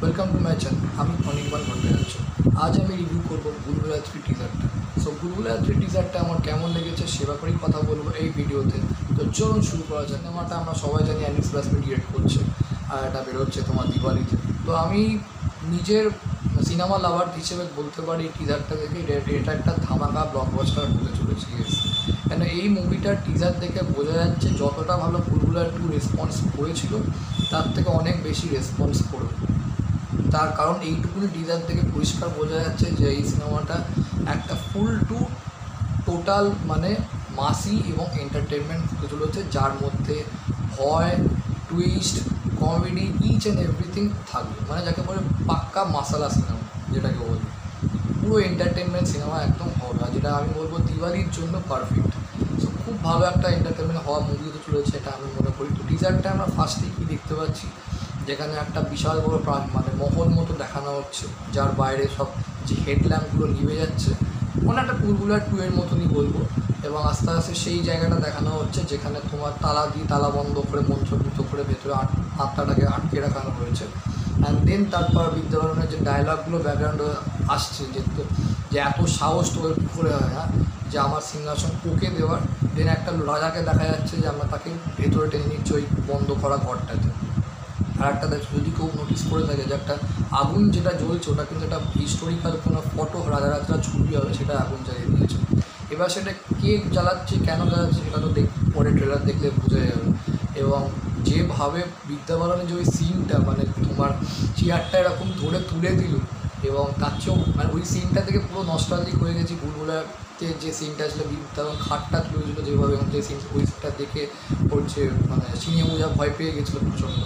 Welcome to my channel. আমি অনির্বাণ ভট্টাচার্য। আজ আমি রিভিউ করবো বুলবুলার 3 টিজারটা। সো বুলবুলার 3 টিজারটা আমার কেমন লেগেছে সে ব্যাপারেই কথা বলবো এই ভিডিওতে। তো চলুন শুরু করা যাক। সিনেমাটা আমরা সবাই জানি অ্যানিস ব্রাসমি ডিরেক্ট করছে, আর এটা বেরোচ্ছে তোমার দিওয়ালিতে। তো আমি নিজের সিনেমা লাভার হিসেবে বলতে পারি এই টিজারটা দেখে এটা একটা ধামাকা ব্লকবাস্টার হতে চলেছে। কেন এই মুভিটার টিজার দেখে বোঝা যাচ্ছে যতটা ভালো বুলবুলার 2 রেসপন্স করেছিল তার থেকে অনেক বেশি রেসপন্স করবে। তার কারণ এইটুকুনি টিজার থেকে পরিষ্কার বোঝা যাচ্ছে যে এই সিনেমাটা একটা ফুল টু টোটাল মানে মাসি এবং এন্টারটেনমেন্ট হতে চলেছে, যার মধ্যে ভয়, twist, comedy, each and everything থাকবে। মানে যাকে বলে পাক্কা মাসালা সিনেমা, যেটাকে বলি পুরো এন্টারটেনমেন্ট সিনেমা একদম হবে, আর যেটা আমি বলবো দিওয়ালির জন্য পারফেক্ট। সো খুব ভালো একটা এন্টারটেনমেন্ট হওয়া মুভি হতে চলেছে এটা আমি মনে করি। তো টিজারটা আমরা ফার্স্টেই কী দেখতে পাচ্ছি, যেখানে একটা বিশাল বড় মানে মহল মতো দেখানো হচ্ছে, যার বাইরে সব যে হেডল্যাম্পগুলো নিভে যাচ্ছে, কোনো একটা বুলবুলার 2 এর মতনই বলবো। এবং আস্তে আস্তে সেই জায়গাটা দেখানো হচ্ছে যেখানে তোমার তালা বন্ধ করে মন্ত্রমুগ্ধ করে ভেতরে আত্মাটাকে আটকে রাখানো হয়েছে। অ্যান্ড দেন তারপর বিদ্যাবারণের যে ডায়লগগুলো ব্যাকগ্রাউন্ডে আসছে, যে এত সাহস তোর কী করে হয়, হ্যাঁ, যে আমার সিংহাসন ওকে দেওয়ার। দেন একটা রাজাকে দেখা যাচ্ছে যে আমরা তাকে ভেতরে টেনে নিচ্ছি ওই বন্ধ করা ঘরটাতে। আর একটা যদি কেউ নোটিস করে থাকে যে একটা আগুন যেটা জ্বলছে ওটা কিন্তু একটা হিস্টোরিক্যাল কোনো ফটো রাজারা ছবি হবে, সেটা আগুন জ্বালিয়ে দিয়েছে। এবার সেটা কে জ্বালাচ্ছে, কেন জ্বালাচ্ছে, সেটা তো পরে ট্রেলার দেখলে বোঝা যাবে। এবং যেভাবে বিদ্যাবালনের যে ওই সিনটা, মানে তোমার চেয়ারটা এরকম ধরে তুলে দিল, এবং তার চেয়েও মানে ওই সিনটা থেকে পুরো নস্টালজিক হয়ে গেছি। বুলবুলাতে যে সিনটা ছিল বিদ্যাবালন খাটটা তুলেছিল যেভাবে, এবং যে সিন ওই সিনটা দেখে পড়ছে মানে চিনিয়ে বোঝা ভয় পেয়ে গেছিলো প্রচণ্ড।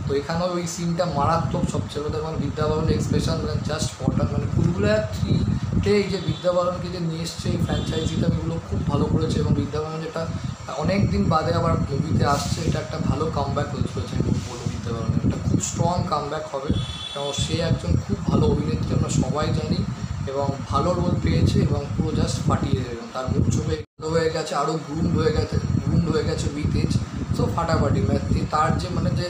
তো এখানেও ওই সিনটা মারাত্মক সবচেয়ে কথা, মানে বিদ্যাবালনের এক্সপ্রেশন মানে জাস্ট ফটান। মানে বুলবুলার 3-তে এই যে বিদ্যাবালনকে যে নিয়ে এসছে এই ফ্র্যাঞ্চাইজিটা, এগুলো খুব ভালো করেছে। এবং বিদ্যাবালন যেটা অনেক দিন বাদে আবার মুভিতে আসছে, এটা একটা ভালো কামব্যাক হয়ে চলেছে। আমি বলবো বিদ্যাবালনের একটা খুব স্ট্রং কামব্যাক হবে, এবং সে একজন খুব ভালো অভিনেত্রী আমরা সবাই জানি, এবং ভালো রোল পেয়েছে এবং পুরো জাস্ট ফাটিয়ে দেবে। তার মুখ চোখে হয়ে গেছে, আরও গ্রুমড হয়ে গেছে উইথ এজ। সো ফাটাফাটি মানে তার যে মানে যে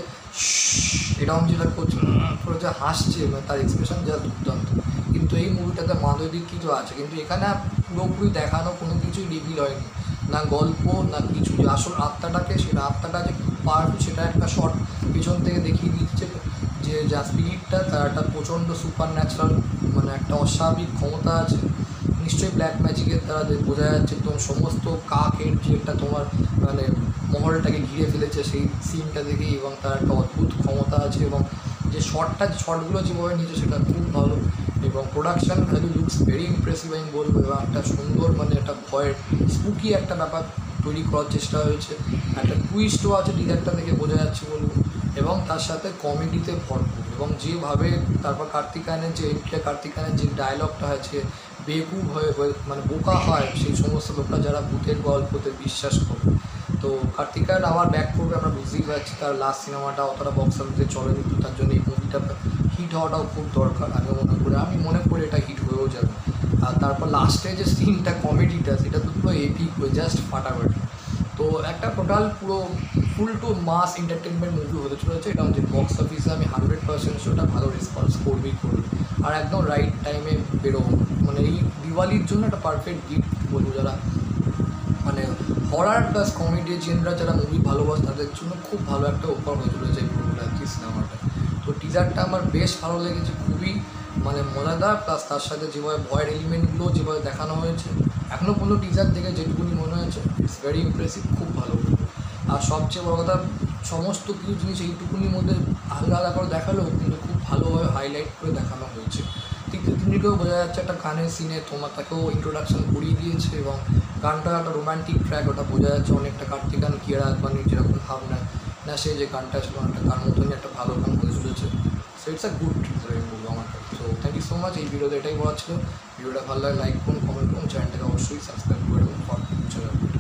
এরকম যেটা করছে পুরো যে হাসছে, মানে তার এক্সপ্রেশন যা দুর্দান্ত। কিন্তু এই মুভিটাতে মাধুরীর কিছু আছে, কিন্তু এখানে পুরোপুরি দেখানো কোনো কিছুই রিভিল হয়নি, না গল্প না কিছু। যে আসল আত্মাটাকে, সেটা আত্মাটা যে পাওয়ারফুল সেটা একটা শর্ট পিছন থেকে দেখিয়ে দিচ্ছে, যে যা স্পিরিটটা তার একটা প্রচণ্ড সুপার ন্যাচারাল মানে একটা অস্বাভাবিক ক্ষমতা আছে। নিশ্চয়ই ব্ল্যাক ম্যাজিকের দ্বারা বোঝা যাচ্ছে একদম সমস্ত কাকের যে একটা তোমার মানে মহলটাকে ঘিরে ফেলেছে সেই সিনটা দেখেই, এবং তার একটা অদ্ভুত ক্ষমতা আছে। এবং যে শর্টগুলো যেভাবে নিয়েছে সেটা খুব ভালো, এবং production value looks very impressive আমি বলবো। এবং একটা সুন্দর মানে একটা ভয়ের স্পুকি একটা ব্যাপার তৈরি করার চেষ্টা হয়েছে। একটা টুইস্টও আছে টিজারটা দেখে বোঝা যাচ্ছে বলবো, এবং তার সাথে কমেডিতে ভরপুর। এবং যেভাবে তারপর কার্তিক আয়নের যে ডায়লগটা হয়েছে, বেকুব হয়ে মানে বোকা হয় সেই সমস্ত লোকরা যারা ভূতের গল্পতে বিশ্বাস করে। তো কার্তিক আয়ন আবার ব্যাক করবে আমরা বুঝতেই পারছি, তার লাস্ট সিনেমাটা অতটা বক্স অফিসে চলেনি, তো তার জন্য এই মুভিটা হিট হওয়াটাও খুব দরকার। আমি মনে করি এটা হিট হয়েও যাবে। আর তারপর লাস্টে যে সিনটা কমেডিটা, সেটা তো পুরো এপিক হয়ে জাস্ট ফাটাফাটি। তো একটা টোটাল পুরো ফুল টু মাস এন্টারটেনমেন্ট মুভি হতে চলেছে। এটা হচ্ছে বক্স অফিসে আমি 100% ওটা ভালো রেসপন্স করবেই করবে, আর একদম রাইট টাইমে বেরোবো। মানে এই দিওয়ালির জন্য একটা পারফেক্ট গিফট বলবো, যারা মানে হরার প্লাস কমেডি জেনরা যারা মুভি ভালোবাসে তাদের জন্য খুব ভালো একটা উপহার হয়ে চলেছে এই বুলবুলার 3 সিনেমাটা। তো টিজারটা আমার বেশ ভালো লেগেছে, খুবই মানে মজাদার, প্লাস তার সাথে যেভাবে ভয়ের এলিমেন্টগুলো যেভাবে দেখানো হয়েছে, এখনও পর্যন্ত টিজার দেখে যেটুকুনি মনে হয়েছে ইটস ভেরি ইমপ্রেসিভ, খুব ভালো। আর সবচেয়ে বড় কথা, সমস্ত কিছু জিনিস এইটুকুনির মধ্যে আলাদা আলাদা করে দেখালেও কিন্তু খুব ভালোভাবে হাইলাইট করে দেখানো হয়েছে। ঠিক তিতলিকেও বোঝা যাচ্ছে একটা গানের সিনে তাকেও ইন্ট্রোডাকশন করিয়ে দিয়েছে, এবং গানটা একটা রোম্যান্টিক ট্র্যাক, ওটা বোঝা যাচ্ছে অনেকটা কার্তিক গান কিয়ারা আদবানির যেরকম ভাবনা না, সে যে গানটা ছিল একটা তার মতনই একটা ভালো গান হয়ে চলেছে। সো ইটস আ গুড বলবো আমার কাছে। So thank you so much. এই ভিডিওতে এটাই বলা ছিল। ভিডিওটা ভালো লাগে লাইক করুন, কমেন্ট করুন, চ্যানেলটাকে অবশ্যই সাবস্ক্রাইব করে দেবেন ফর ফিউচার আপডেট।